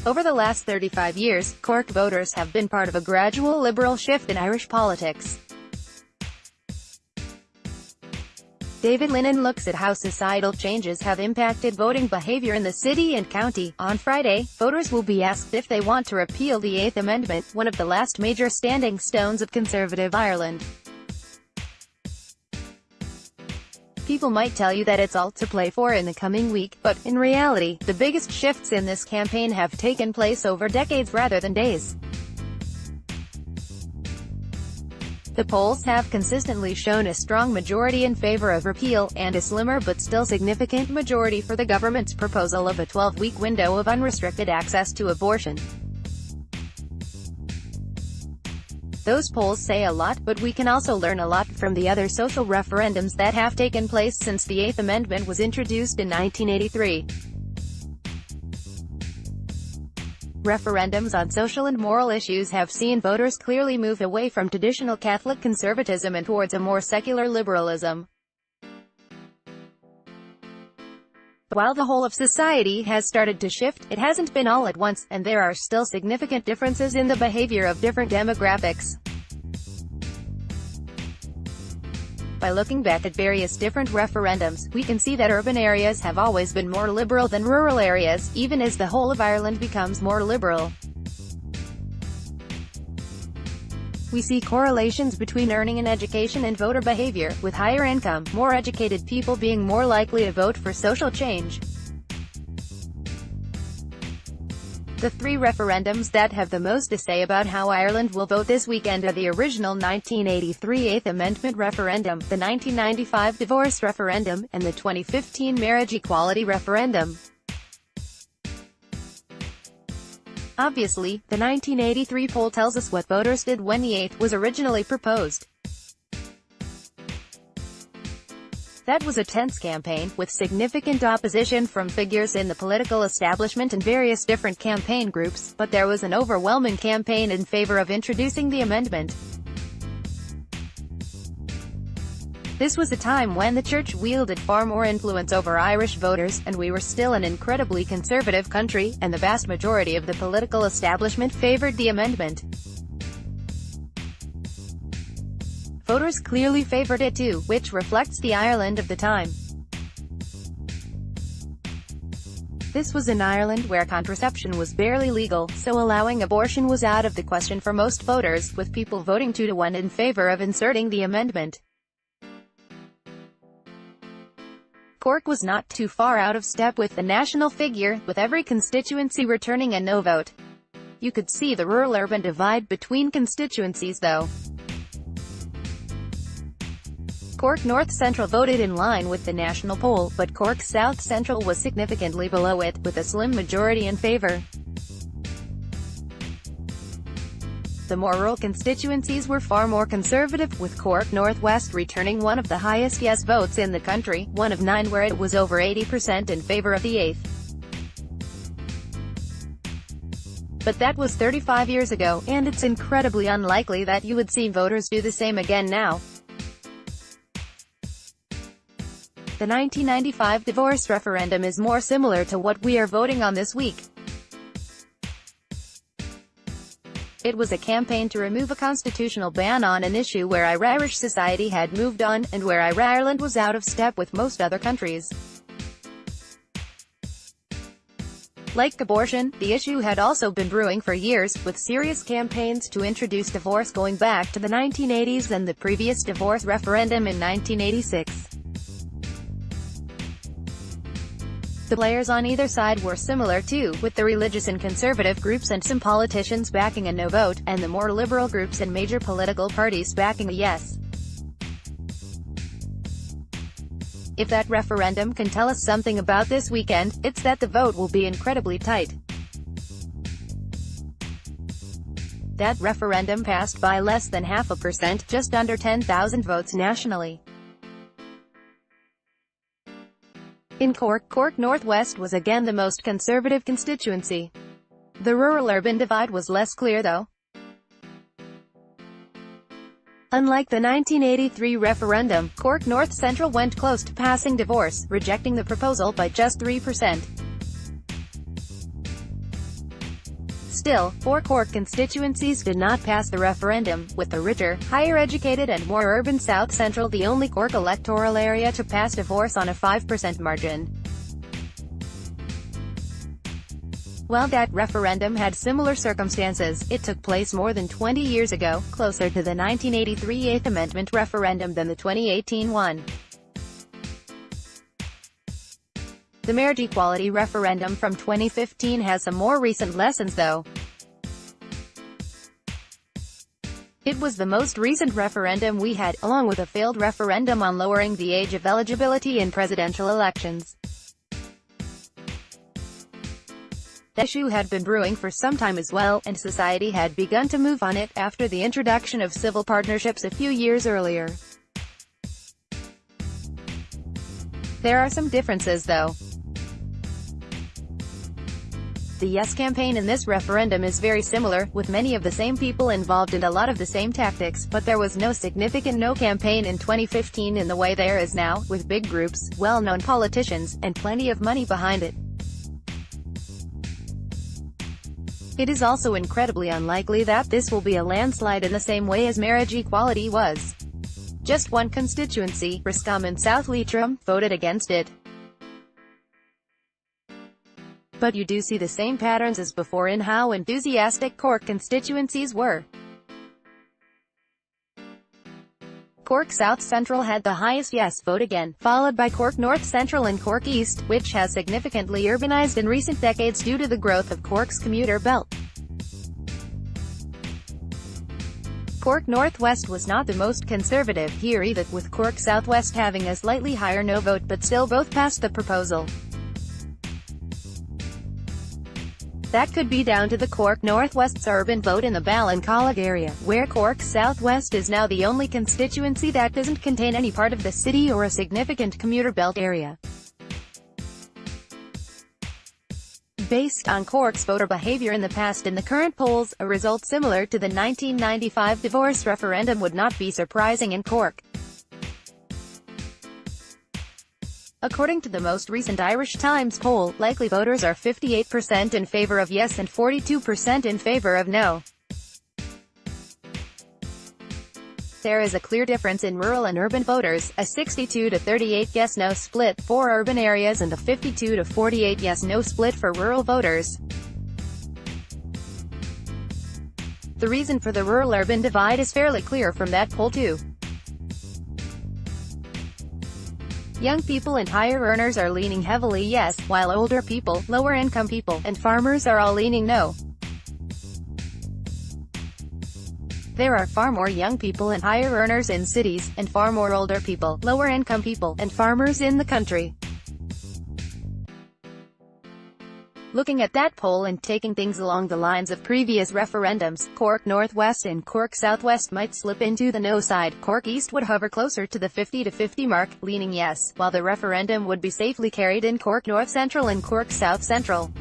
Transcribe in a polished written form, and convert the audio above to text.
Over the last 35 years, Cork voters have been part of a gradual liberal shift in Irish politics. David Linnane looks at how societal changes have impacted voting behaviour in the city and county. On Friday, voters will be asked if they want to repeal the Eighth Amendment, one of the last major standing stones of conservative Ireland. People might tell you that it's all to play for in the coming week, but, in reality, the biggest shifts in this campaign have taken place over decades rather than days. The polls have consistently shown a strong majority in favour of repeal, and a slimmer but still significant majority for the government's proposal of a 12-week window of unrestricted access to abortion. Those polls say a lot, but we can also learn a lot from the other social referendums that have taken place since the Eighth Amendment was introduced in 1983. Referendums on social and moral issues have seen voters clearly move away from traditional Catholic conservatism and towards a more secular liberalism. While the whole of society has started to shift, it hasn't been all at once, and there are still significant differences in the behavior of different demographics. By looking back at various different referendums, we can see that urban areas have always been more liberal than rural areas, even as the whole of Ireland becomes more liberal. We see correlations between earning and education and voter behavior, with higher income, more educated people being more likely to vote for social change. The three referendums that have the most to say about how Ireland will vote this weekend are the original 1983 Eighth Amendment referendum, the 1995 divorce referendum, and the 2015 marriage equality referendum. Obviously, the 1983 poll tells us what voters did when the Eighth was originally proposed. That was a tense campaign, with significant opposition from figures in the political establishment and various different campaign groups, but there was an overwhelming campaign in favour of introducing the amendment. This was a time when the Church wielded far more influence over Irish voters, and we were still an incredibly conservative country, and the vast majority of the political establishment favoured the amendment. Voters clearly favoured it too, which reflects the Ireland of the time. This was an Ireland where contraception was barely legal, so allowing abortion was out of the question for most voters, with people voting 2-1 in favour of inserting the amendment. Cork was not too far out of step with the national figure, with every constituency returning a no vote. You could see the rural-urban divide between constituencies though. Cork North Central voted in line with the national poll, but Cork South Central was significantly below it, with a slim majority in favour. The more rural constituencies were far more conservative, with Cork North West returning one of the highest yes votes in the country, one of 9 where it was over 80% in favour of the Eighth. But that was 35 years ago, and it's incredibly unlikely that you would see voters do the same again now. The 1995 divorce referendum is more similar to what we are voting on this week. It was a campaign to remove a constitutional ban on an issue where Irish society had moved on, and where Ireland was out of step with most other countries. Like abortion, the issue had also been brewing for years, with serious campaigns to introduce divorce going back to the 1980s and the previous divorce referendum in 1986. The players on either side were similar too, with the religious and conservative groups and some politicians backing a no vote, and the more liberal groups and major political parties backing a yes. If that referendum can tell us something about this weekend, it's that the vote will be incredibly tight. That referendum passed by less than 0.5%, just under 10,000 votes nationally. In Cork, Cork North West was again the most conservative constituency. The rural-urban divide was less clear though. Unlike the 1983 referendum, Cork North Central went close to passing divorce, rejecting the proposal by just 3%. Still, 4 Cork constituencies did not pass the referendum, with the richer, higher-educated and more urban South Central the only Cork electoral area to pass divorce on a 5% margin. While that referendum had similar circumstances, it took place more than 20 years ago, closer to the 1983 Eighth Amendment referendum than the 2018 one. The marriage equality referendum from 2015 has some more recent lessons though. It was the most recent referendum we had, along with a failed referendum on lowering the age of eligibility in presidential elections. The issue had been brewing for some time as well, and society had begun to move on it, after the introduction of civil partnerships a few years earlier. There are some differences though. The Yes campaign in this referendum is very similar, with many of the same people involved and a lot of the same tactics, but there was no significant No campaign in 2015 in the way there is now, with big groups, well-known politicians, and plenty of money behind it. It is also incredibly unlikely that this will be a landslide in the same way as marriage equality was. Just one constituency, Roscommon and South Leitrim, voted against it. But you do see the same patterns as before in how enthusiastic Cork constituencies were. Cork South Central had the highest yes vote again, followed by Cork North Central and Cork East, which has significantly urbanized in recent decades due to the growth of Cork's commuter belt. Cork Northwest was not the most conservative here either, with Cork Southwest having a slightly higher no vote but still both passed the proposal. That could be down to the Cork Northwest's urban vote in the Ballincollig area, where Cork Southwest is now the only constituency that doesn't contain any part of the city or a significant commuter belt area. Based on Cork's voter behaviour in the past and the current polls, a result similar to the 1995 divorce referendum would not be surprising in Cork. According to the most recent Irish Times poll, likely voters are 58% in favour of yes and 42% in favour of no. There is a clear difference in rural and urban voters, a 62 to 38 yes-no split for urban areas and a 52 to 48 yes-no split for rural voters. The reason for the rural-urban divide is fairly clear from that poll too. Young people and higher earners are leaning heavily yes, while older people, lower-income people, and farmers are all leaning no. There are far more young people and higher earners in cities, and far more older people, lower-income people, and farmers in the country. Looking at that poll and taking things along the lines of previous referendums, Cork Northwest and Cork Southwest might slip into the no side. Cork East would hover closer to the 50-50 mark, leaning yes, while the referendum would be safely carried in Cork North Central and Cork South Central.